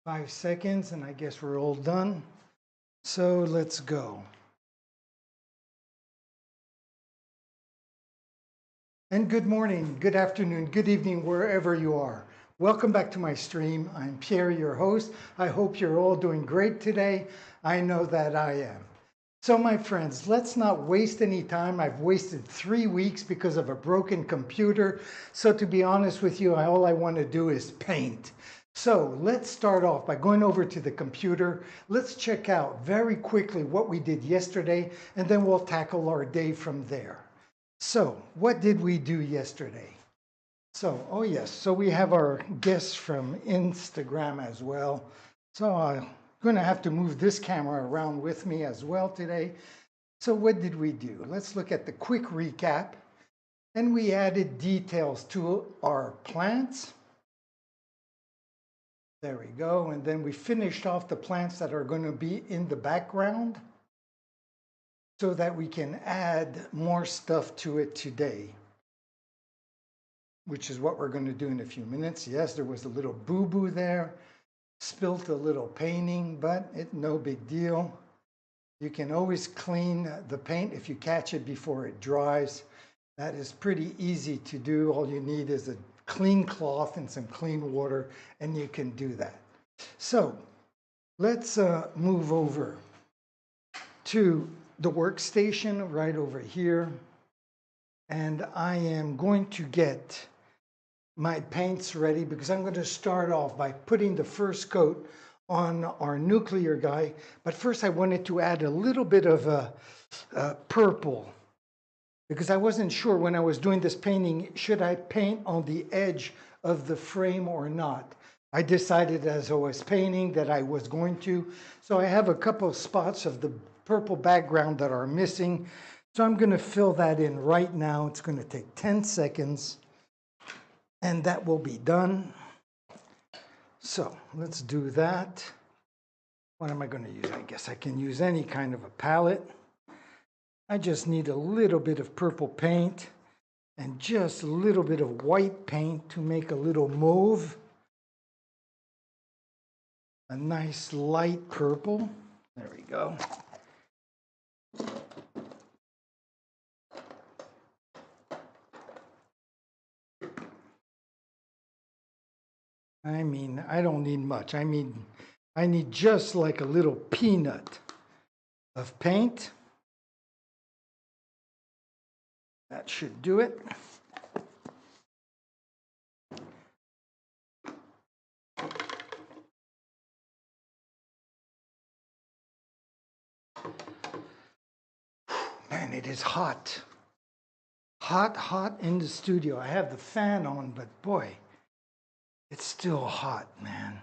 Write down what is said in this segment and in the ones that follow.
5 seconds, and I guess we're all done. So let's go. And good morning, good afternoon, good evening, wherever you are. Welcome back to my stream. I'm Pierre, your host. I hope you're all doing great today. I know that I am. So my friends, let's not waste any time. I've wasted 3 weeks because of a broken computer. So to be honest with you, all I want to do is paint. So let's start off by going over to the computer. Let's check out very quickly what we did yesterday, and then we'll tackle our day from there. So what did we do yesterday? So, oh yes, so we have our guests from Instagram as well. So I'm going to have to move this camera around with me as well today. So what did we do? Let's look at the quick recap. And we added details to our plants. There we go. And then we finished off the plants that are going to be in the background, so that we can add more stuff to it today, which is what we're going to do in a few minutes. Yes, there was a little boo-boo there, spilt a little painting, but no big deal. You can always clean the paint if you catch it before it dries. That is pretty easy to do. All you need is a clean cloth and some clean water, and you can do that. So let's move over to the workstation right over here, and I am going to get my paints ready because I'm going to start off by putting the first coat on our nuclear guy. But first I wanted to add a little bit of purple, because I wasn't sure when I was doing this painting, should I paint on the edge of the frame or not. I decided as I was painting that I was going to. So I have a couple of spots of the purple background that are missing. So I'm going to fill that in right now. It's going to take 10 seconds, and that will be done. So let's do that. What am I going to use? I guess I can use any kind of a palette. I just need a little bit of purple paint and just a little bit of white paint to make a little mauve. A nice light purple. There we go. I mean, I don't need much. I need just like a little peanut of paint. That should do it. Man, it is hot. Hot in the studio. I have the fan on, but boy, it's still hot, man.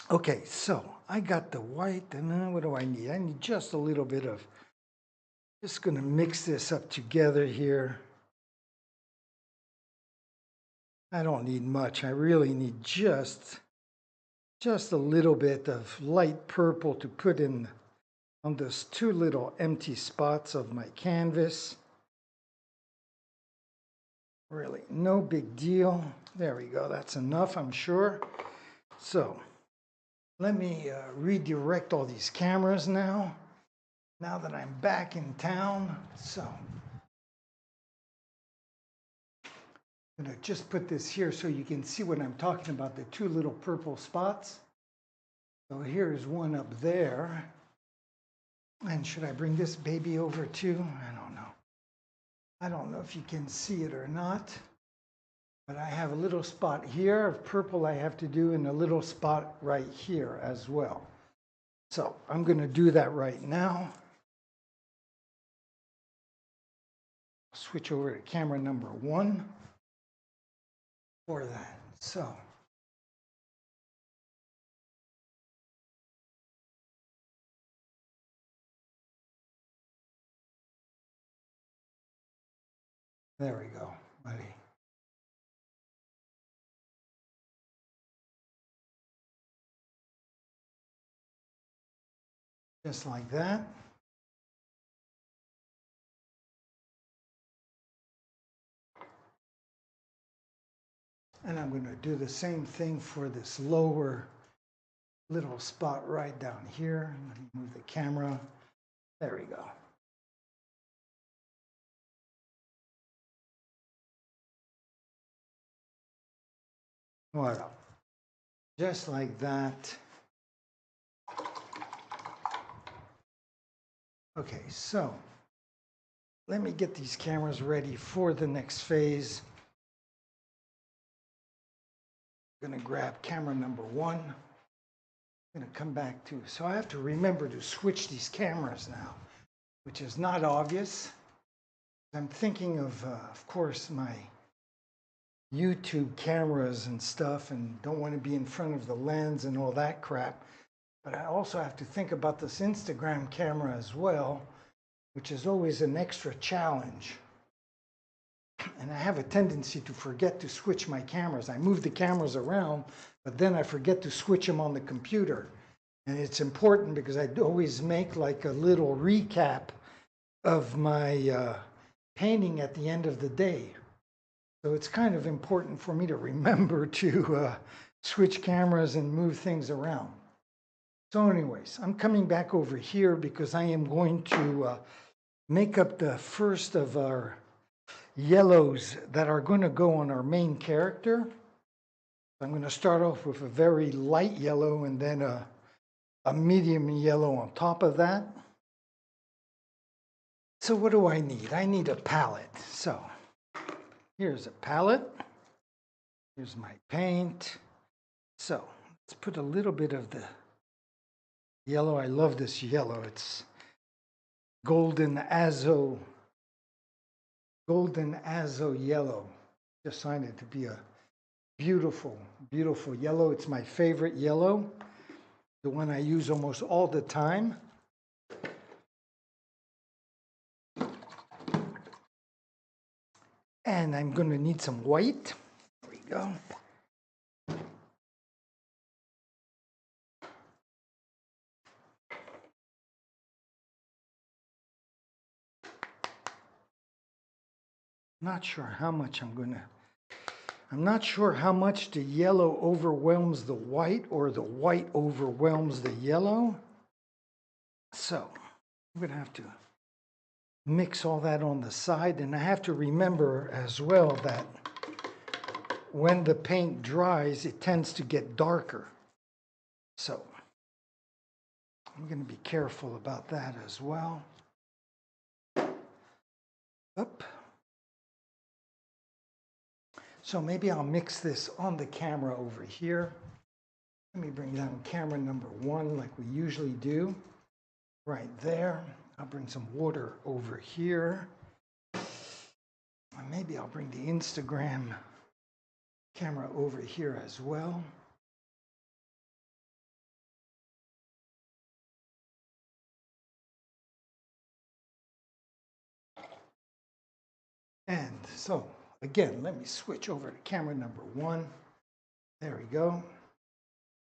Okay, so I got the white, and then what do I need? I need just a little bit of, just gonna mix this up together here. I don't need much. I really need just a little bit of light purple to put in on those two little empty spots of my canvas. Really, no big deal. There we go. That's enough, I'm sure. So let me redirect all these cameras now that I'm back in town. So I'm going to just put this here so you can see what I'm talking about, the two little purple spots. So here's one up there. And should I bring this baby over too? I don't know. I don't know if you can see it or not. But I have a little spot here of purple I have to do, and a little spot right here as well. So I'm going to do that right now. Switch over to camera number 1 for that. So there we go, buddy. Just like that. And I'm going to do the same thing for this lower little spot right down here. Let me move the camera. There we go. Voilà. Just like that. Okay, so let me get these cameras ready for the next phase. I'm going to grab camera number 1. I'm going to come back to, so I have to remember to switch these cameras now, which is not obvious. I'm thinking of course, my YouTube cameras and stuff, and don't want to be in front of the lens and all that crap. But I also have to think about this Instagram camera as well, which is always an extra challenge. And I have a tendency to forget to switch my cameras. I move the cameras around, but then I forget to switch them on the computer. And it's important because I always make like a little recap of my painting at the end of the day. So it's kind of important for me to remember to switch cameras and move things around. So anyways, I'm coming back over here because I am going to make up the first of our yellows that are going to go on our main character. I'm going to start off with a very light yellow and then a medium yellow on top of that. So what do I need? I need a palette. So here's a palette. Here's my paint. So let's put a little bit of the yellow. I love this yellow. It's golden azo yellow. Just find it to be a beautiful, beautiful yellow. It's my favorite yellow, the one I use almost all the time. And I'm going to need some white. There we go. Not sure how much I'm not sure how much the yellow overwhelms the white or the white overwhelms the yellow. So I'm going to have to mix all that on the side. And I have to remember as well that when the paint dries, it tends to get darker. So I'm going to be careful about that as well. Up. So maybe I'll mix this on the camera over here. Let me bring down camera number 1 like we usually do. Right there. I'll bring some water over here. And maybe I'll bring the Instagram camera over here as well. And so, again, let me switch over to camera number 1. There we go.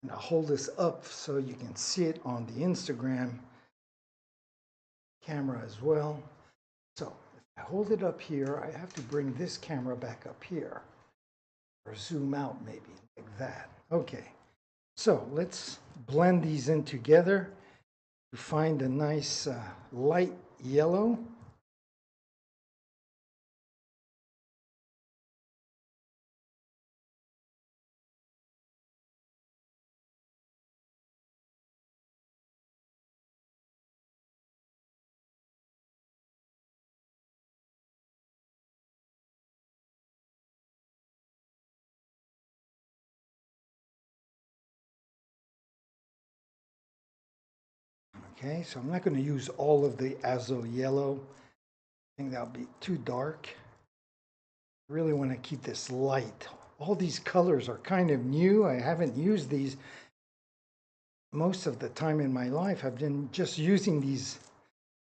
And I'll hold this up so you can see it on the Instagram camera as well. So if I hold it up here, I have to bring this camera back up here, or zoom out maybe like that. Okay, so let's blend these in together to find a nice light yellow. Okay, so I'm not going to use all of the azo yellow. I think that'll be too dark. I really want to keep this light. All these colors are kind of new. I haven't used these most of the time in my life. I've been just using these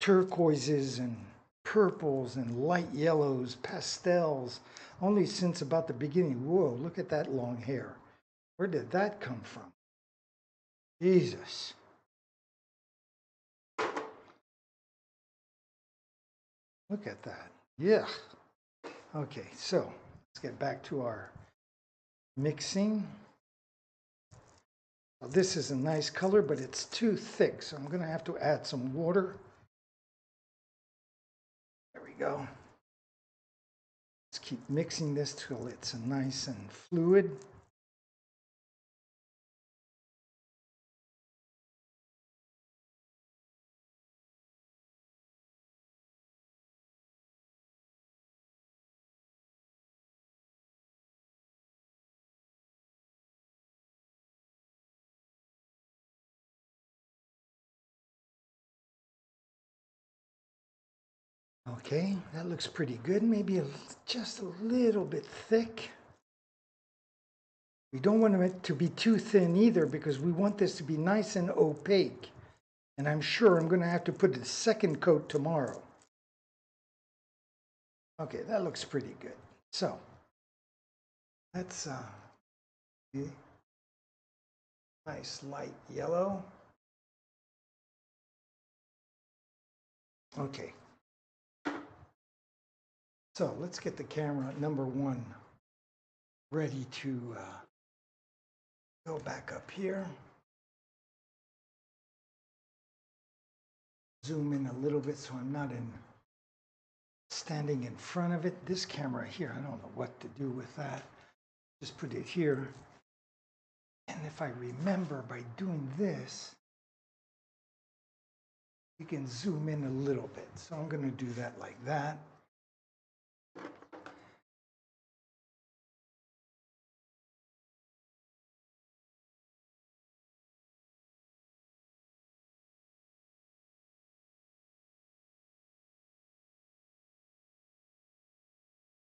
turquoises and purples and light yellows, pastels, only since about the beginning. Whoa, look at that long hair. Where did that come from? Jesus. Look at that. Yeah. Okay, so let's get back to our mixing. Well, this is a nice color, but it's too thick, so I'm going to have to add some water. There we go. Let's keep mixing this till it's nice and fluid. Okay, that looks pretty good. Maybe just a little bit thick. We don't want it to be too thin either because we want this to be nice and opaque. And I'm sure I'm going to have to put a second coat tomorrow. Okay, that looks pretty good. So, let's nice light yellow. Okay. So let's get the camera number one ready to go back up here. Zoom in a little bit so I'm not standing in front of it. This camera here, I don't know what to do with that. Just put it here. And if I remember by doing this, you can zoom in a little bit. So I'm going to do that like that.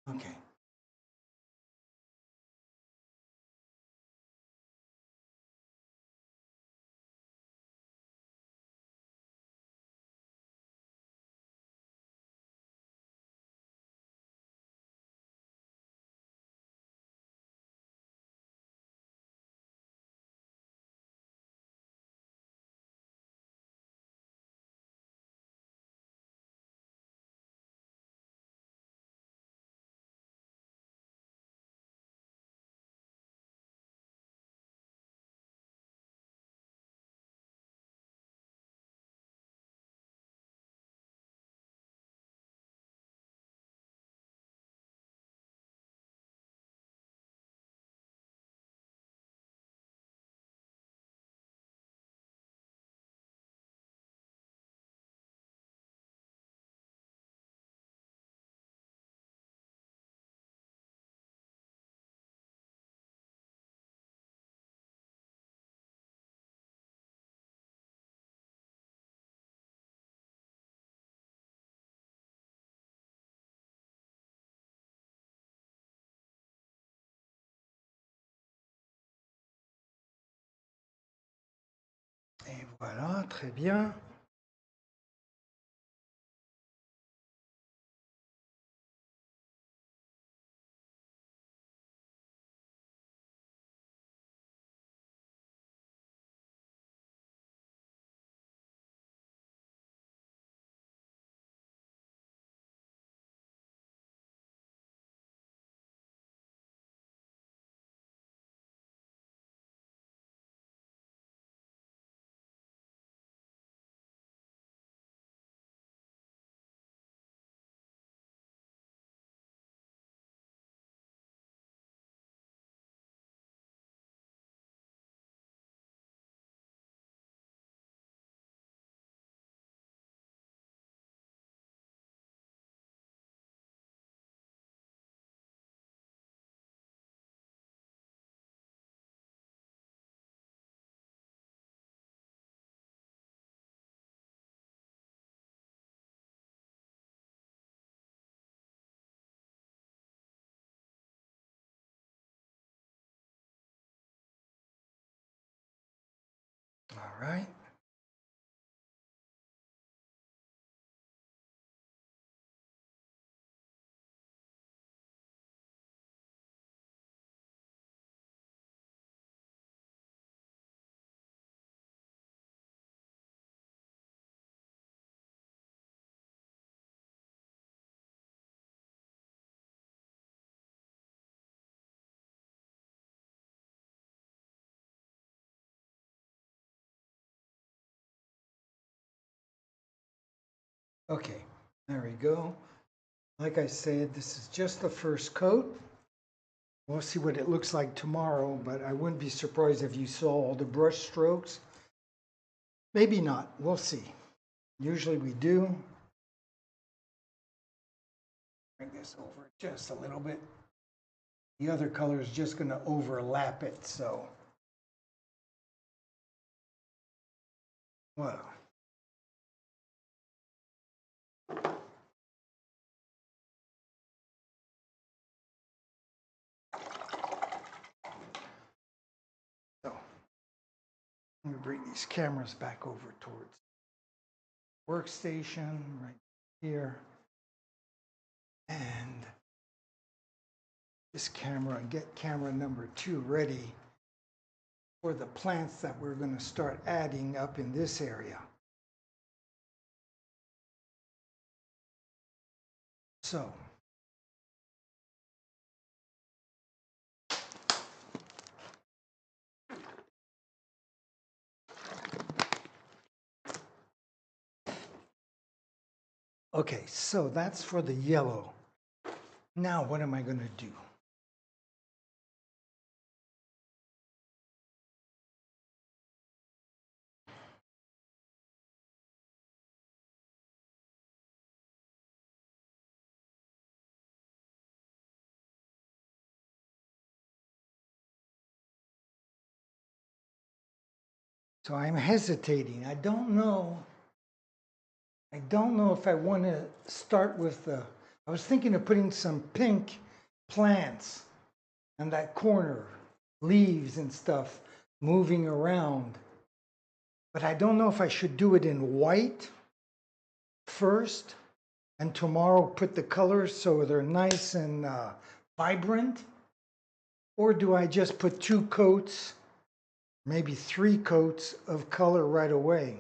Okay. Et voilà, très bien. All right. Okay, there we go. Like I said, this is just the first coat. We'll see what it looks like tomorrow, but I wouldn't be surprised if you saw all the brush strokes. Maybe not, we'll see. Usually we do. Bring this over just a little bit. The other color is just going to overlap it, so. Well. So, I'm going to bring these cameras back over towards workstation right here. And this camera, get camera number 2 ready for the plants that we're going to start adding up in this area. So, okay, so that's for the yellow. Now, what am I going to do? So I'm hesitating. I don't know if I want to start with the, I was thinking of putting some pink plants in that corner, leaves and stuff moving around. But I don't know if I should do it in white first and tomorrow put the colors so they're nice and vibrant. Or do I just put 2 coats, maybe 3 coats of color right away?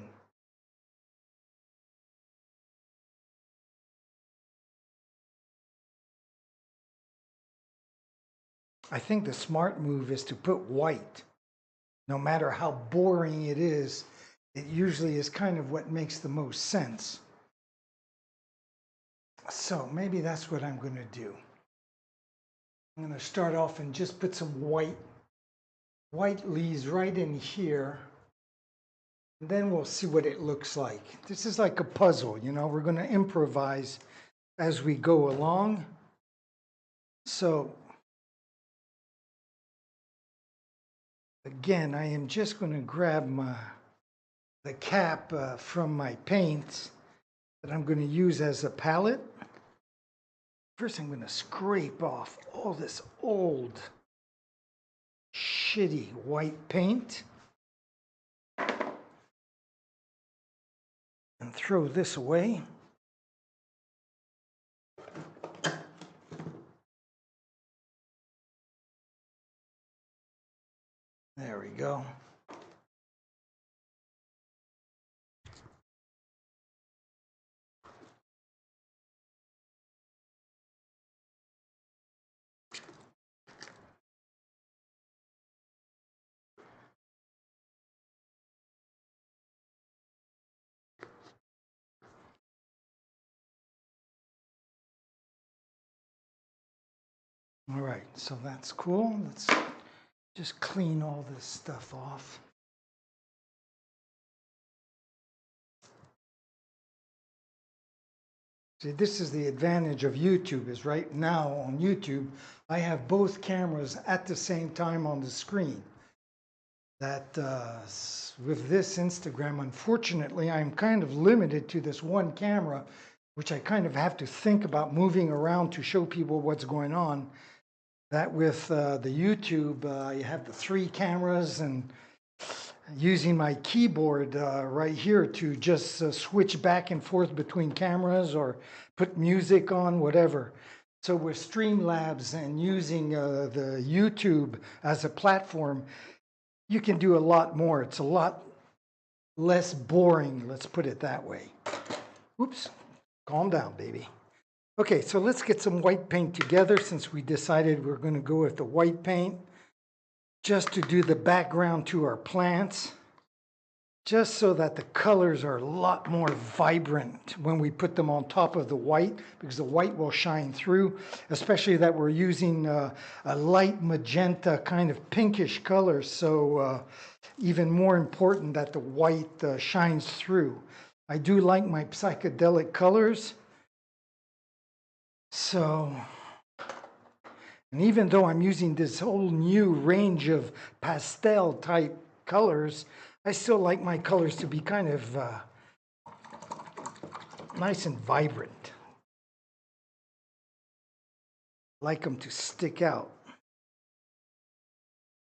I think the smart move is to put white. No matter how boring it is, it usually is kind of what makes the most sense. So maybe that's what I'm going to do. I'm going to start off and just put some white leaves right in here. And then we'll see what it looks like. This is like a puzzle, you know, we're going to improvise as we go along. So again, I am just going to grab the cap from my paints that I'm going to use as a palette. First, I'm going to scrape off all this old, shitty white paint and throw this away. There we go. All right, so that's cool. Let's just clean all this stuff off. See, this is the advantage of YouTube, is right now on YouTube, I have both cameras at the same time on the screen. That with this Instagram, unfortunately, I'm kind of limited to this one camera, which I kind of have to think about moving around to show people what's going on. That with the YouTube, you have the 3 cameras and using my keyboard right here to just switch back and forth between cameras or put music on, whatever. So with Streamlabs and using the YouTube as a platform, you can do a lot more. It's a lot less boring, let's put it that way. Oops, calm down, baby. Okay, so let's get some white paint together since we decided we're going to go with the white paint just to do the background to our plants. just so that the colors are a lot more vibrant when we put them on top of the white, because the white will shine through, especially that we're using a light magenta kind of pinkish color. So even more important that the white shines through. I do like my psychedelic colors. So, and even though I'm using this whole new range of pastel type colors, I still like my colors to be kind of nice and vibrant. I like them to stick out.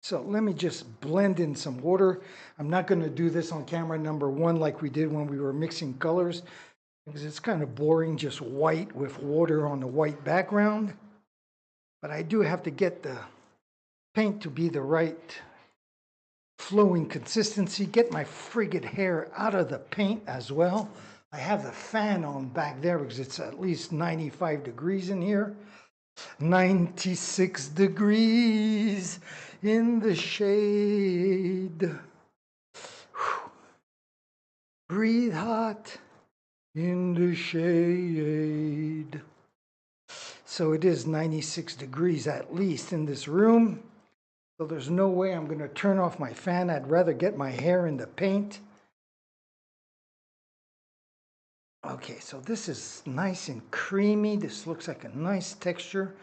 So let me just blend in some water. I'm not going to do this on camera number 1 like we did when we were mixing colors, because it's kind of boring, just white with water on the white background. But I do have to get the paint to be the right flowing consistency, get my friggin' hair out of the paint as well. I have the fan on back there because it's at least 95 degrees in here. 96 degrees in the shade. Whew. Breathe hot in the shade. So it is 96 degrees at least in this room. So there's no way I'm going to turn off my fan. I'd rather get my hair in the paint. Okay, so this is nice and creamy. This looks like a nice texture.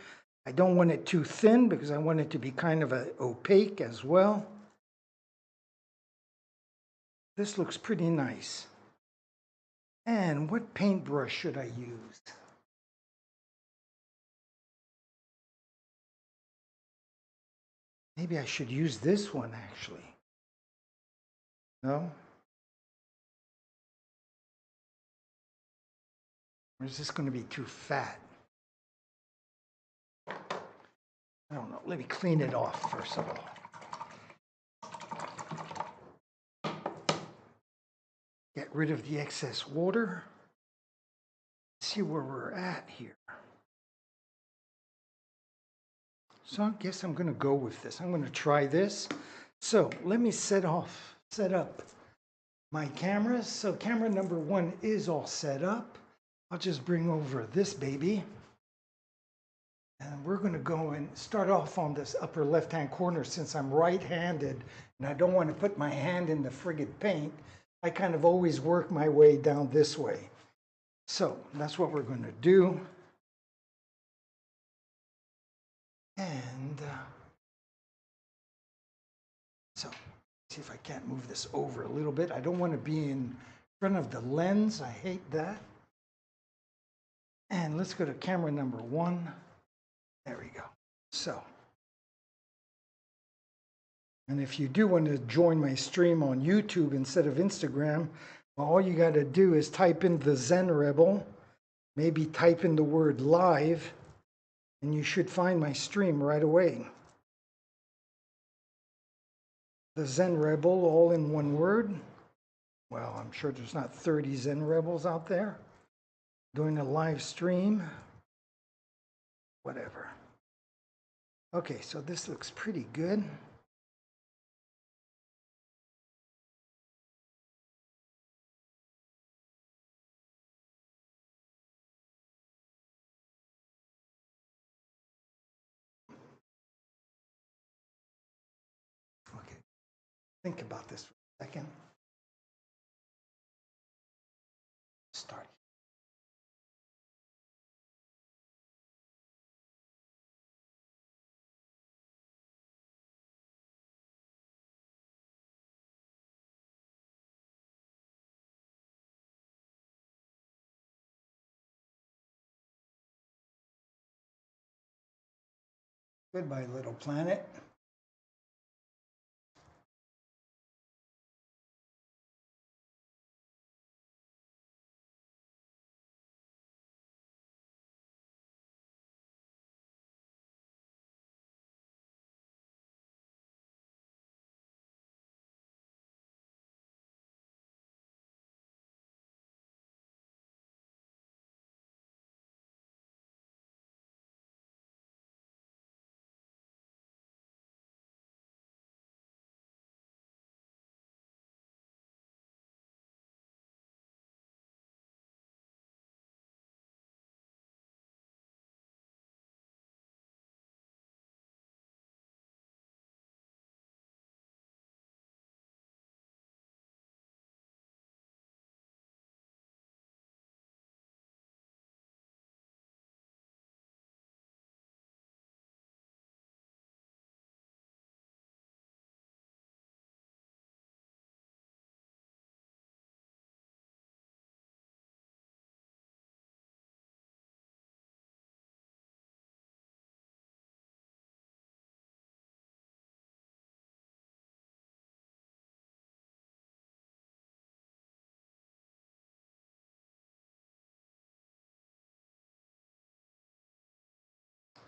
I don't want it too thin because I want it to be kind of opaque as well. This looks pretty nice. And what paintbrush should I use? Maybe I should use this one actually. No? Or is this going to be too fat? I don't know. Let me clean it off first of all. Get rid of the excess water. See where we're at here. So I guess I'm going to go with this. I'm going to try this. So let me set up my cameras. So camera number 1 is all set up. I'll just bring over this baby. And we're going to go and start off on this upper left-hand corner. Since I'm right-handed and I don't want to put my hand in the friggin' paint, I kind of always work my way down this way. So that's what we're going to do. And so see if I can't move this over a little bit. I don't want to be in front of the lens. I hate that. And let's go to camera number 1. There we go. So, and if you do want to join my stream on YouTube instead of Instagram, well, all you got to do is type in TheZenRebel, maybe type in the word live, and you should find my stream right away. TheZenRebel, all in one word. Well, I'm sure there's not 30 Zen Rebels out there doing a live stream. Whatever. Okay, so this looks pretty good. Okay, think about this for a second. Start. Goodbye, little planet.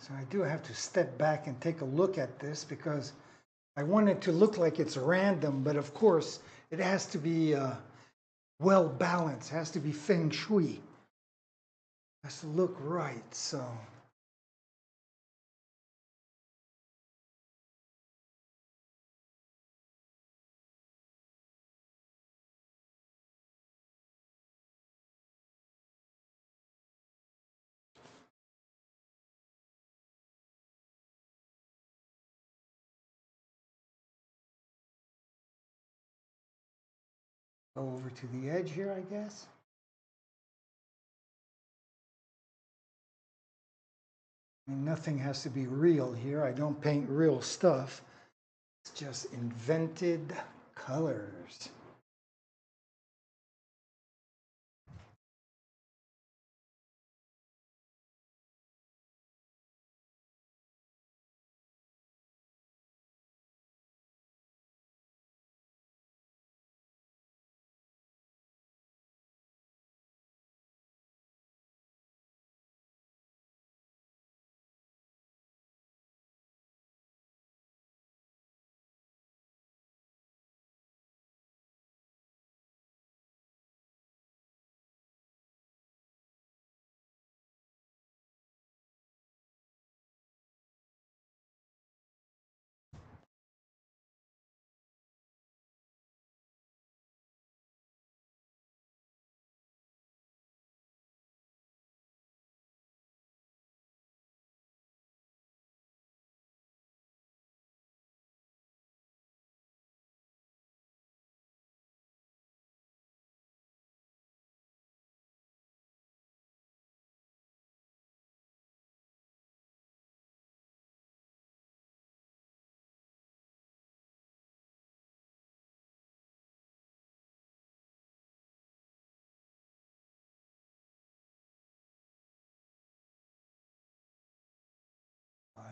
So I do have to step back and take a look at this because I want it to look like it's random, but of course it has to be well balanced, has to be feng shui, has to look right. So go over to the edge here, I guess. I mean, nothing has to be real here. I don't paint real stuff. It's just invented colors.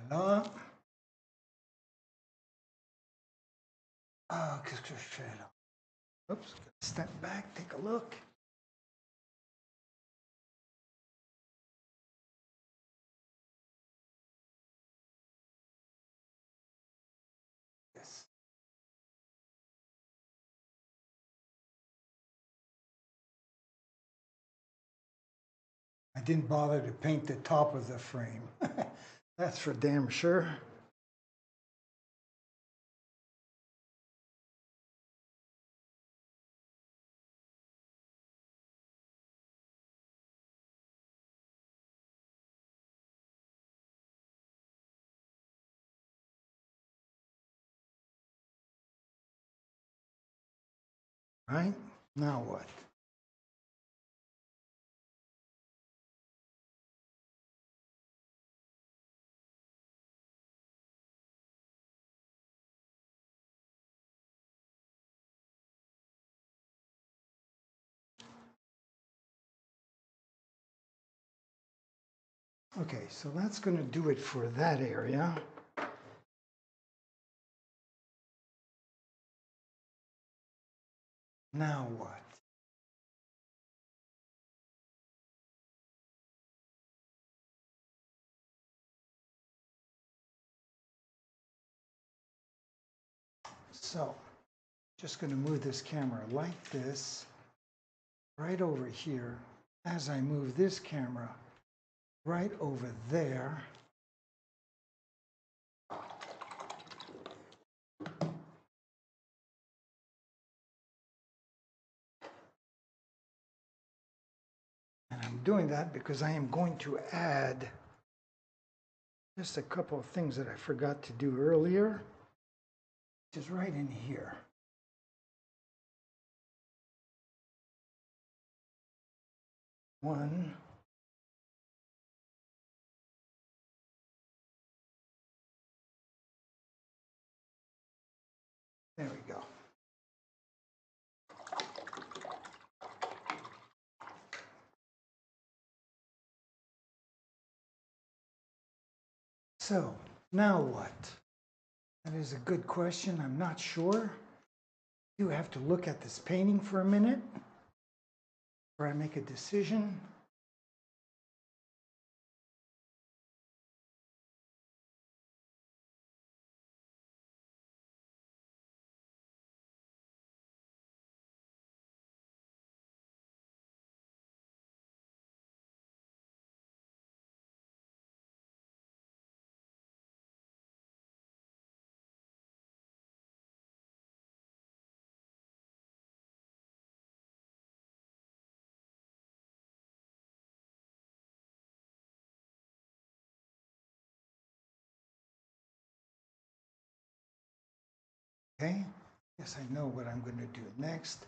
Voila. Oh, qu'est-ce que je fais là? Oops, step back, take a look. Yes. I didn't bother to paint the top of the frame. That's for damn sure. Right? Now what? Okay, so that's going to do it for that area. Now what? So, just going to move this camera like this, right over here. As I move this camera right over there, and I'm doing that because I am going to add just a couple of things that I forgot to do earlier, which is right in here. One. There we go. So, now what? That is a good question. I'm not sure. I do have to look at this painting for a minute before I make a decision. Okay, yes, I know what I'm going to do next.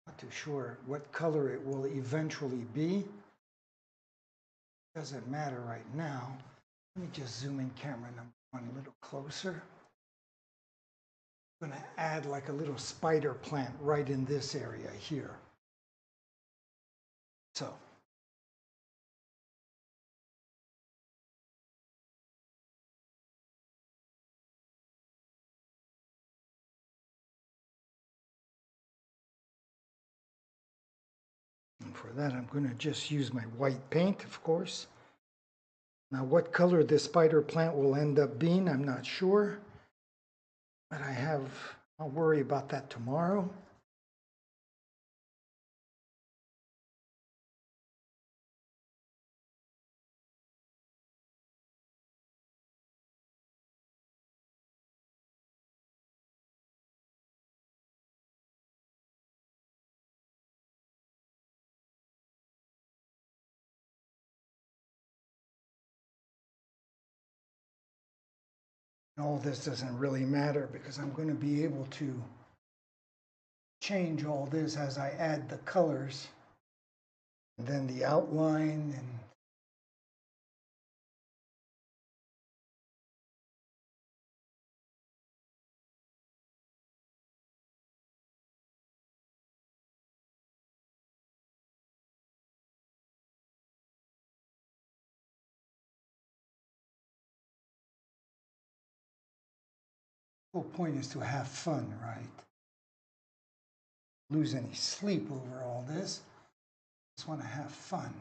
Not too sure what color it will eventually be. Doesn't matter right now. Let me just zoom in camera number one a little closer. I'm going to add like a little spider plant right in this area here. So. And for that, I'm going to just use my white paint, of course. Now, what color this spider plant will end up being, I'm not sure. But I'll worry about that tomorrow. All this doesn't really matter because I'm going to be able to change all this as I add the colors. And then the outline and the whole point is to have fun, right? Lose any sleep over all this. Just want to have fun.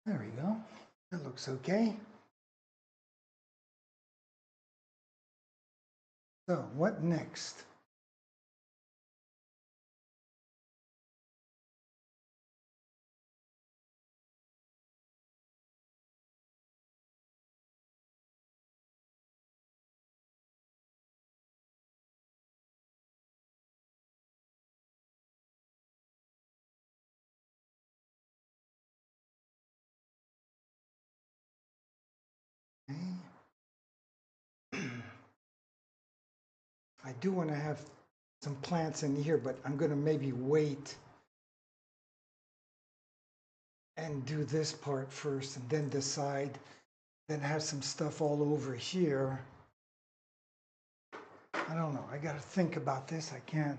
There we go. That looks okay. So what next? Okay. I do want to have some plants in here, but I'm going to maybe wait and do this part first and then decide, then have some stuff all over here. I don't know. I got to think about this. I can't,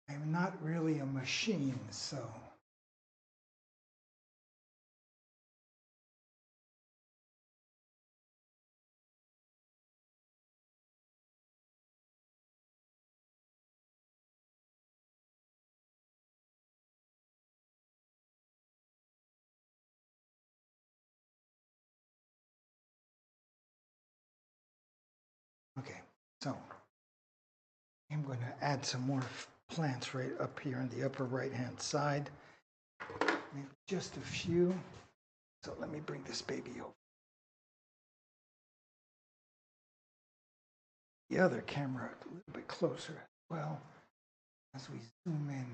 I'm not really a machine, so. Okay, so I'm going to add some more plants right up here on the upper right-hand side. Maybe just a few. So let me bring this baby over. The other camera a little bit closer as well as we zoom in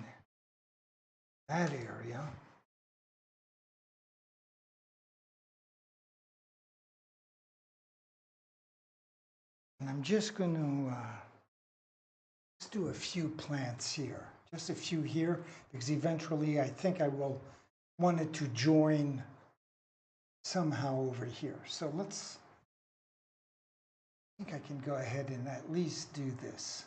that area. And I'm just going to let's do a few plants here, just a few here, because eventually I think I will want it to join somehow over here. So I think I can go ahead and at least do this.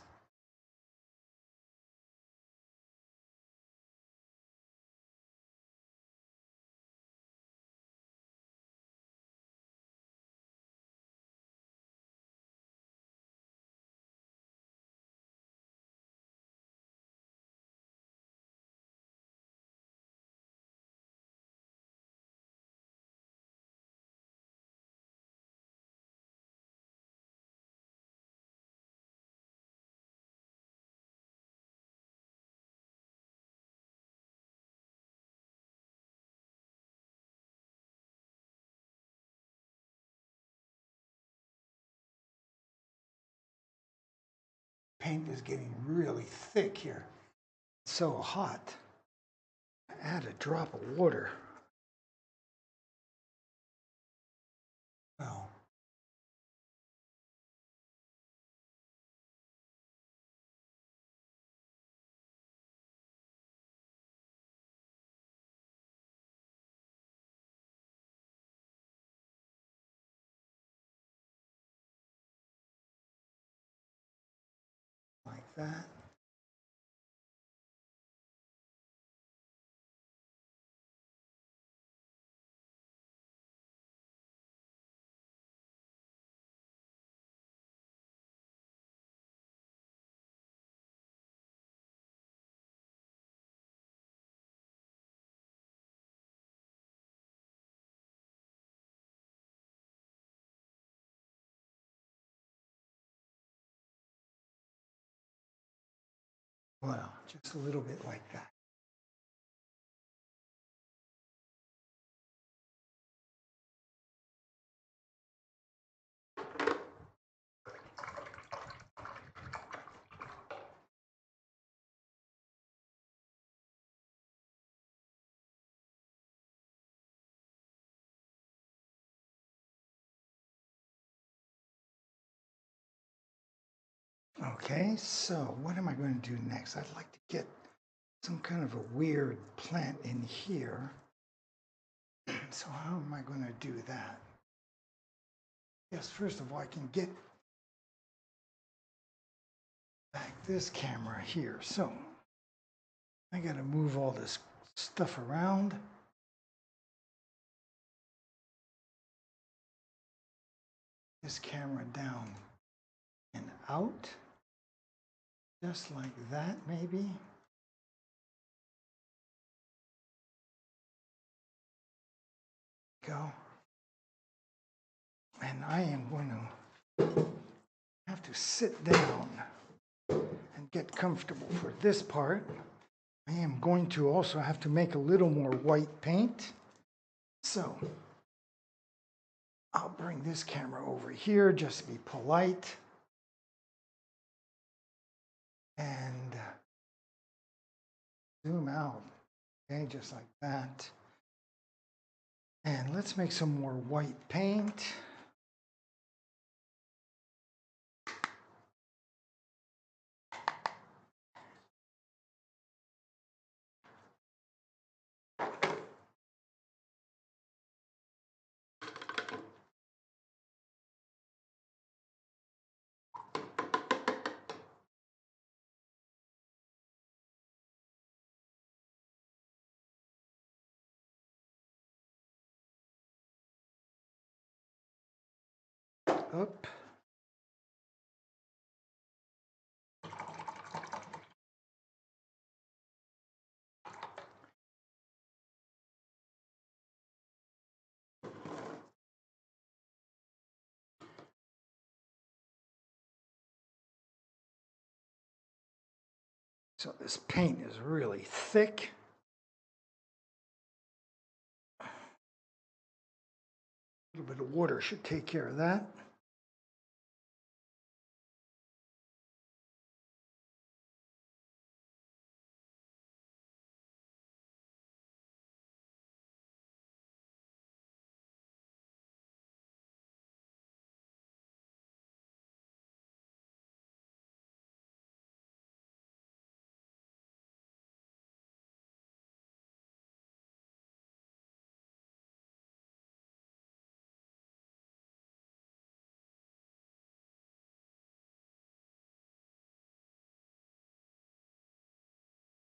paint is getting really thick here. It's so hot. Add a drop of water. Well, like that. Well, just a little bit like that. Okay, so what am I going to do next? I'd like to get some kind of a weird plant in here. So how am I going to do that? Yes, first of all, I can get back this camera here. So I got to move all this stuff around. This camera down and out. Just like that, maybe. Go. And I am going to have to sit down and get comfortable for this part. I am going to also have to make a little more white paint. So I'll bring this camera over here just to be polite. And zoom out, okay, just like that. And let's make some more white paint. Up. So this paint is really thick. A little bit of water should take care of that.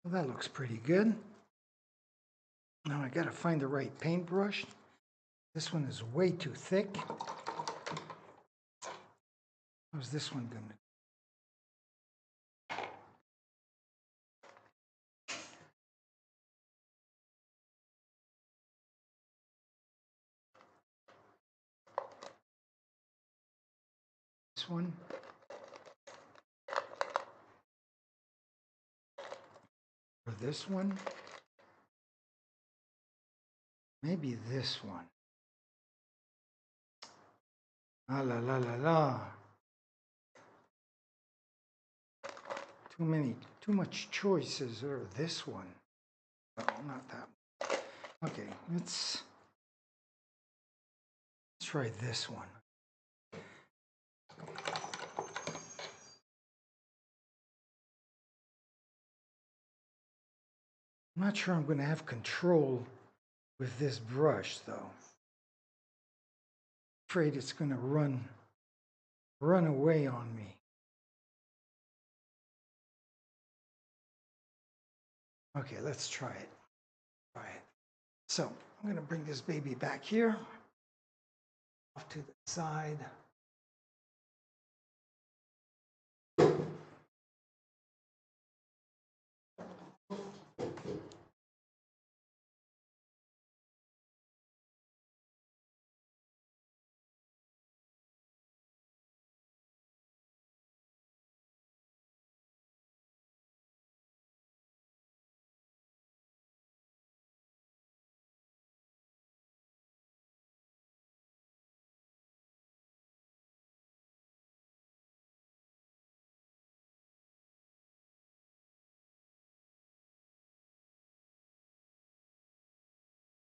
Well, that looks pretty good. Now I got to find the right paintbrush. This one is way too thick. How's this one going to? This one. Or this one. Maybe this one. Ah la la la la. too much choices. Or this one. No, not that one. Okay, let's try this one. I'm not sure I'm going to have control with this brush though. Afraid it's going to run away on me. Okay, let's try it. So I'm going to bring this baby back here, off to the side.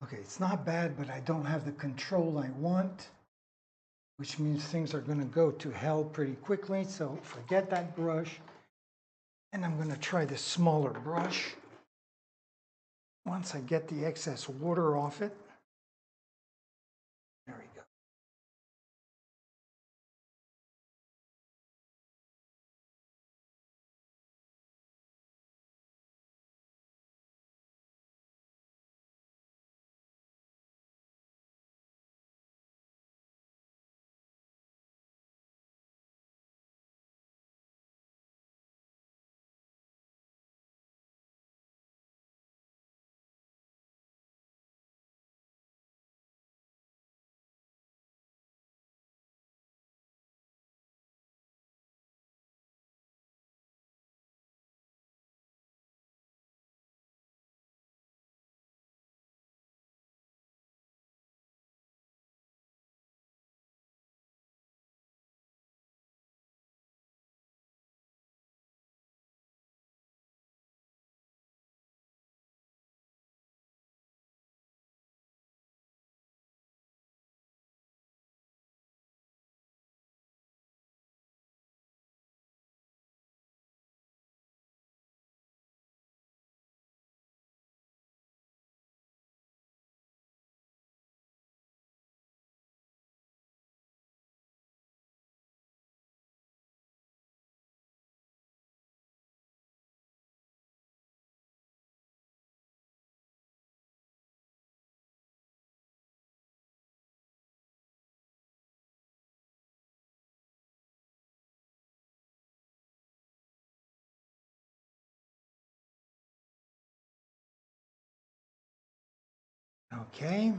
Okay, it's not bad, but I don't have the control I want, which means things are going to go to hell pretty quickly. So forget that brush. And I'm going to try this smaller brush. Once I get the excess water off it. There we go. Okay.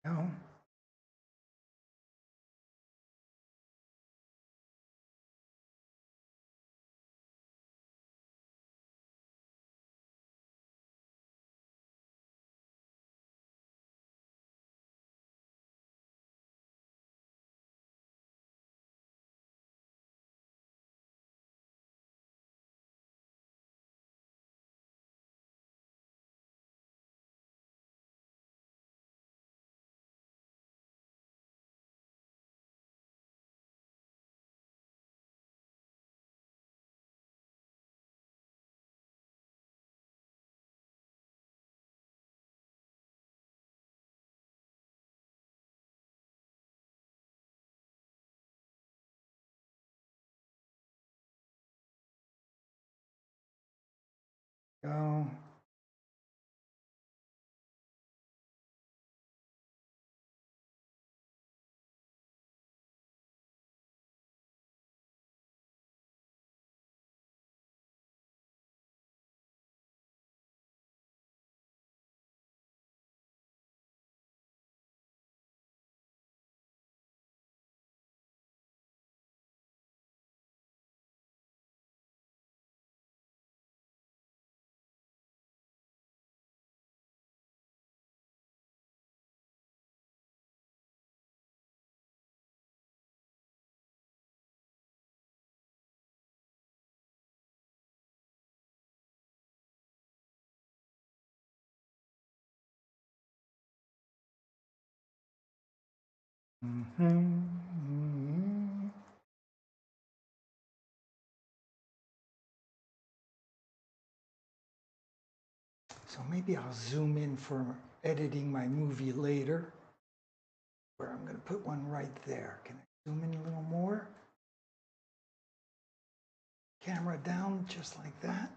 No. Go. So maybe I'll zoom in for editing my movie later, where I'm going to put one right there. Can I zoom in a little more? Camera down just like that.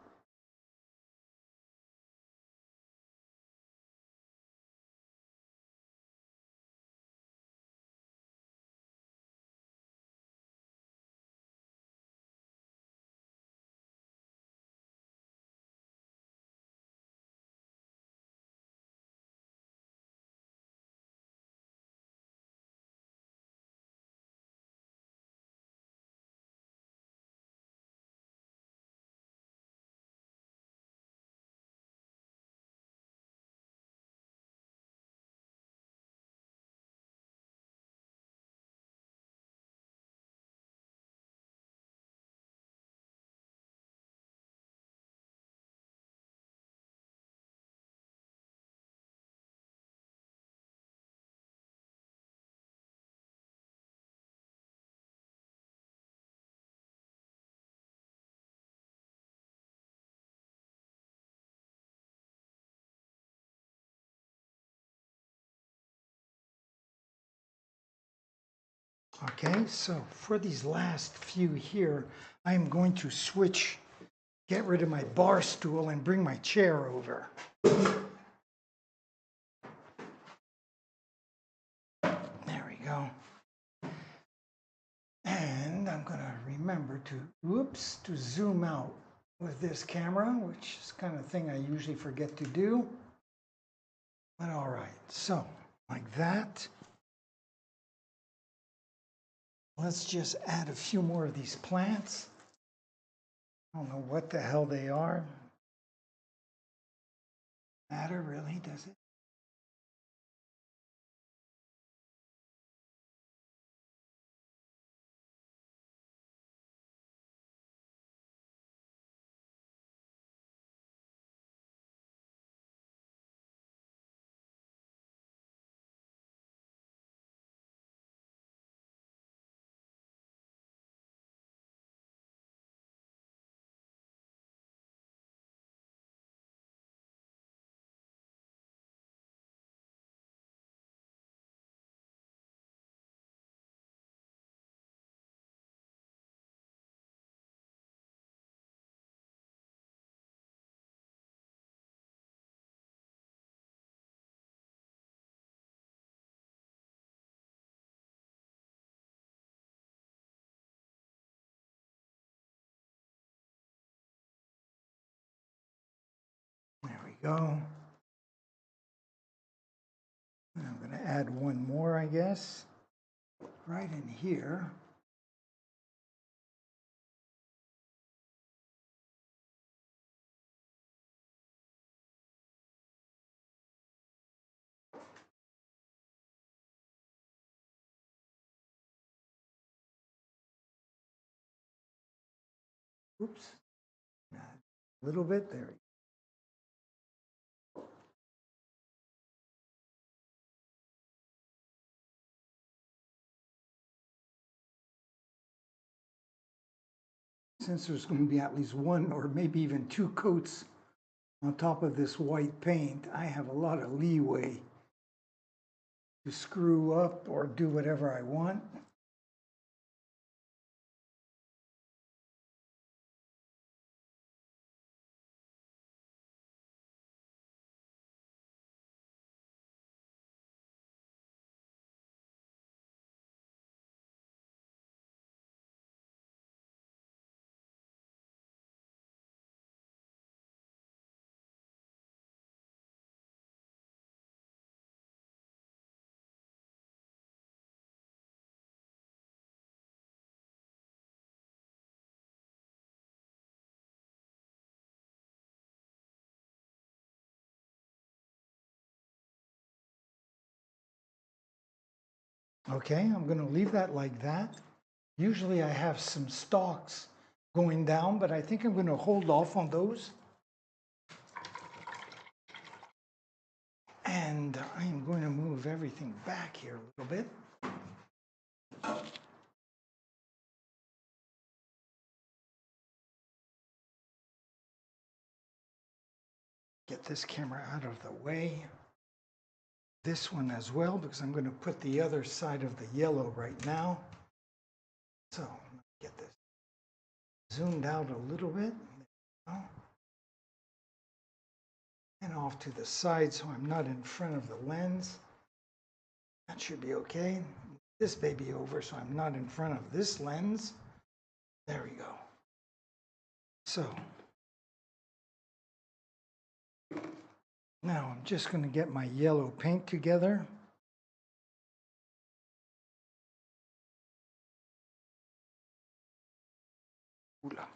Okay, so for these last few here, I'm going to switch, get rid of my bar stool and bring my chair over. There we go. And I'm going to remember to zoom out with this camera, which is kind of thing I usually forget to do. But all right, so like that. Let's just add a few more of these plants. I don't know what the hell they are. Matter really, does it? There we go. And I'm going to add one more, I guess, right in here. Oops. Add a little bit there. Since there's going to be at least one or maybe even two coats on top of this white paint, I have a lot of leeway to screw up or do whatever I want. Okay, I'm going to leave that like that. Usually I have some stalks going down, but I think I'm going to hold off on those. And I'm going to move everything back here a little bit. Get this camera out of the way. This one as well, because I'm going to put the other side of the yellow right now. So get this zoomed out a little bit. And off to the side so I'm not in front of the lens. That should be okay. This baby over so I'm not in front of this lens. There we go. So now I'm just going to get my yellow paint together. Oula.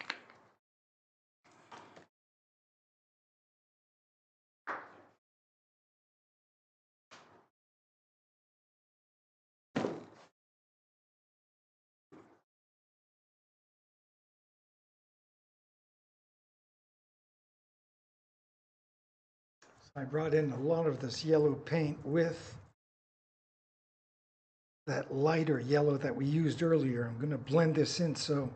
I brought in a lot of this yellow paint with that lighter yellow that we used earlier. I'm going to blend this in so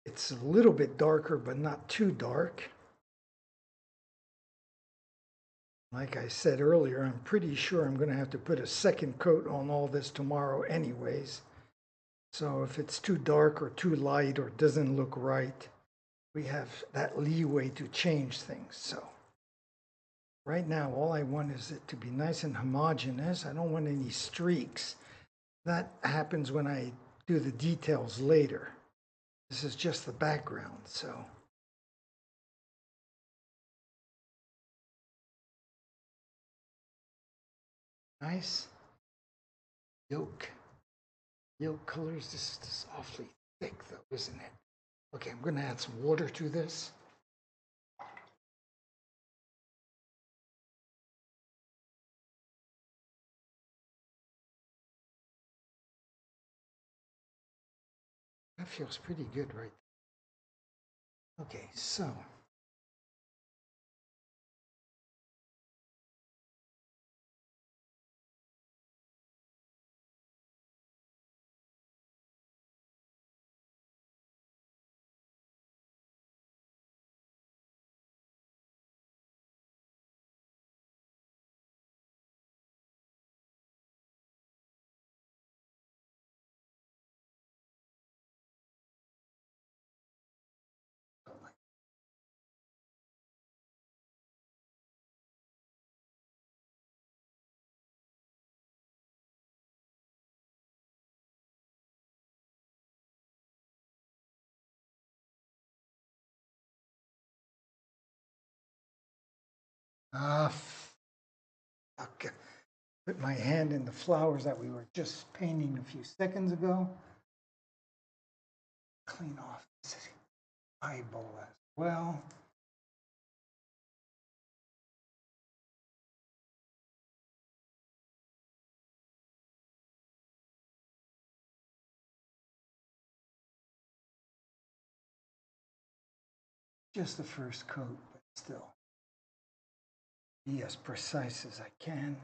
it's a little bit darker, but not too dark. Like I said earlier, I'm pretty sure I'm going to have to put a second coat on all this tomorrow anyways. So if it's too dark or too light or doesn't look right, we have that leeway to change things. So right now, all I want is it to be nice and homogeneous. I don't want any streaks. That happens when I do the details later. This is just the background, so. Nice. Yolk. Yolk colors. This is awfully thick though, isn't it? Okay, I'm going to add some water to this. That feels pretty good right there. Okay, so okay. Put my hand in the flowers that we were just painting a few seconds ago. Clean off this eyeball as well. Just the first coat, but still be as precise as I can.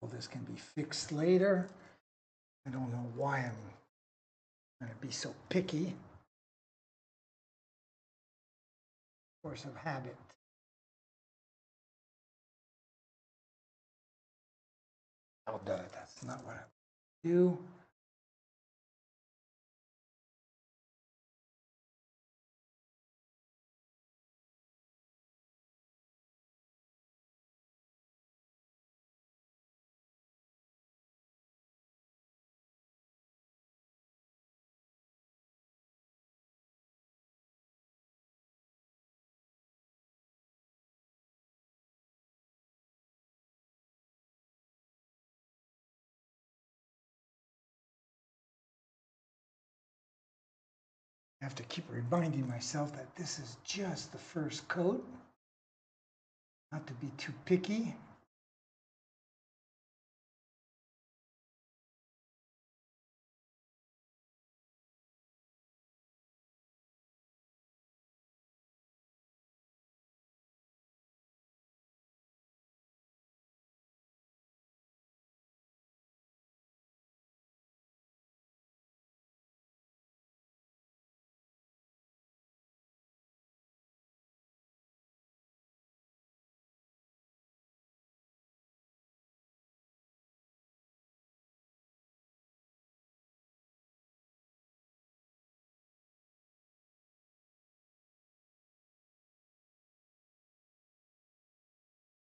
Well, this can be fixed later. I don't know why I'm going to be so picky. Force of habit. Well done. That's not what I do. I have to keep reminding myself that this is just the first coat, not to be too picky.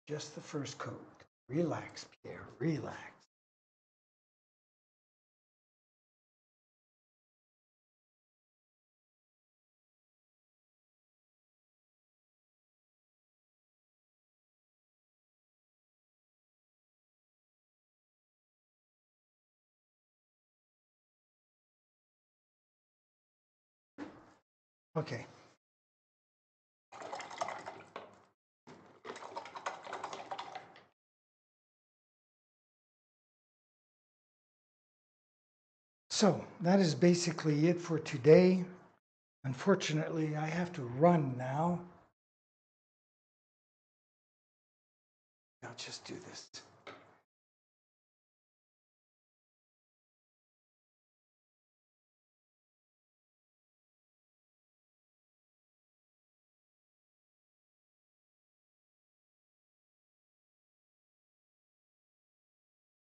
Just the first coat. Relax, Pierre, relax. Okay. So that is basically it for today. Unfortunately, I have to run now. I'll just do this.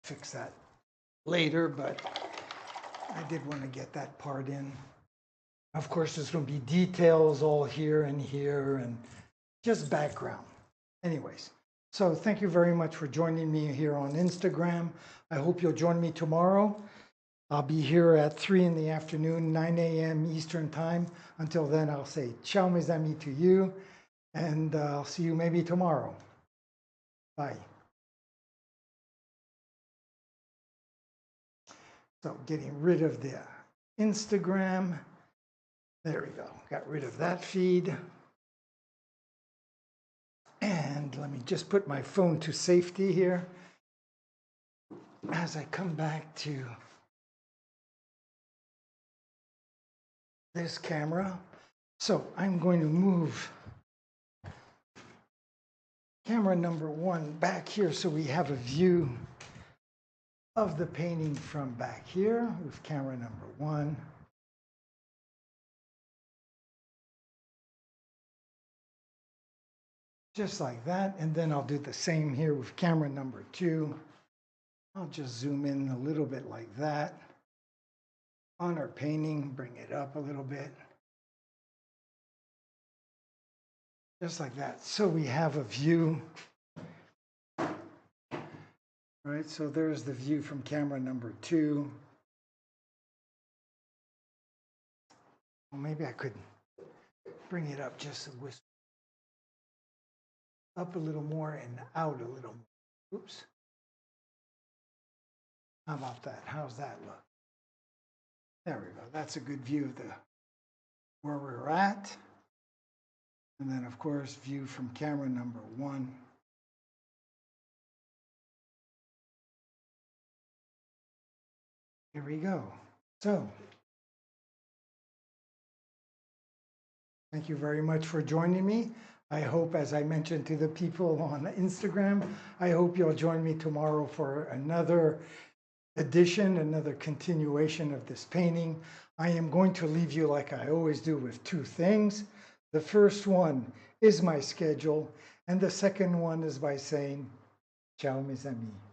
Fix that later, but I did want to get that part in. Of course, there's going to be details all here and just background. Anyways, so thank you very much for joining me here on Instagram. I hope you'll join me tomorrow. I'll be here at 3 in the afternoon, 9 a.m. Eastern time. Until then, I'll say ciao mes amis to you, and I'll see you maybe tomorrow. Bye. So getting rid of the Instagram. There we go. Got rid of that feed. And let me just put my phone to safety here as I come back to this camera. So I'm going to move camera number 1 back here so we have a view of the painting from back here with camera number 1. Just like that, and then I'll do the same here with camera number 2. I'll just zoom in a little bit like that on our painting, bring it up a little bit. Just like that. So we have a view. Right, so there's the view from camera number 2. Well, maybe I could bring it up just a whisper. Up a little more and out a little more. Oops. How about that? How's that look? There we go. That's a good view of where we're at. And then, of course, view from camera number 1. Here we go. So, thank you very much for joining me. I hope, as I mentioned to the people on Instagram, I hope you'll join me tomorrow for another edition, another continuation of this painting. I am going to leave you like I always do with 2 things. The first one is my schedule, and the second one is by saying, ciao mes amis.